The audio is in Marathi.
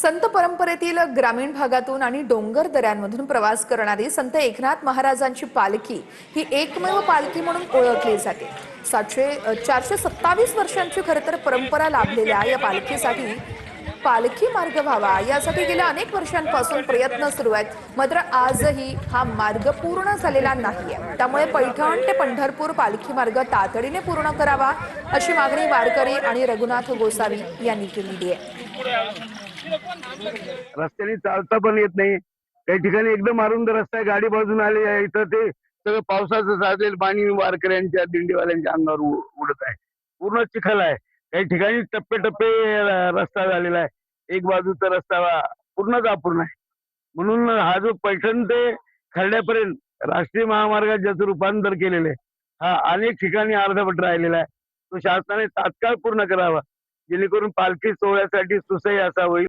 संत परंपरेतील ग्रामीण भागातून आणि डोंगर दऱ्यांमधून प्रवास करणारी संत एकनाथ महाराजांची पालखी ही एकमेव पालखी म्हणून ओळखली जाते। 427 वर्षांची खरं तर परंपरा लाभलेल्या या पालखीसाठी पालखी मार्ग व्हावा यासाठी गेल्या अनेक वर्षांपासून प्रयत्न सुरू आहेत। मात्र आजही हा मार्ग पूर्ण झालेला नाहीये। त्यामुळे पैठण ते पंढरपूर पालखी मार्ग तातडीने पूर्ण करावा अशी मागणी वारकरी आणि रघुनाथ गोसावी यांनी केली आहे। रस्त्याने चालता पण येत नाही। काही ठिकाणी एकदम अरुंद रस्ता आहे, गाडी बाजून आली आहे, इथं ते सगळं पावसाचं साचलेलं पाणी वारकऱ्यांच्या दिंडीवाल्यांच्या अंगावर उडत आहे। पूर्ण चिखल आहे। काही ठिकाणी टप्पे टप्पे रस्ता झालेला आहे, एक बाजूचा रस्ता पूर्णच अपूर्ण आहे। म्हणून हा जो पैठण ते खर्ड्यापर्यंत राष्ट्रीय महामार्गात ज्याचं रूपांतर केलेलं आहे, हा अनेक ठिकाणी अर्धवट राहिलेला आहे। तो शासनाने तात्काळ पूर्ण करावा, जेणेकरून पालखी सोहळ्यासाठी सुसह्य असा होईल।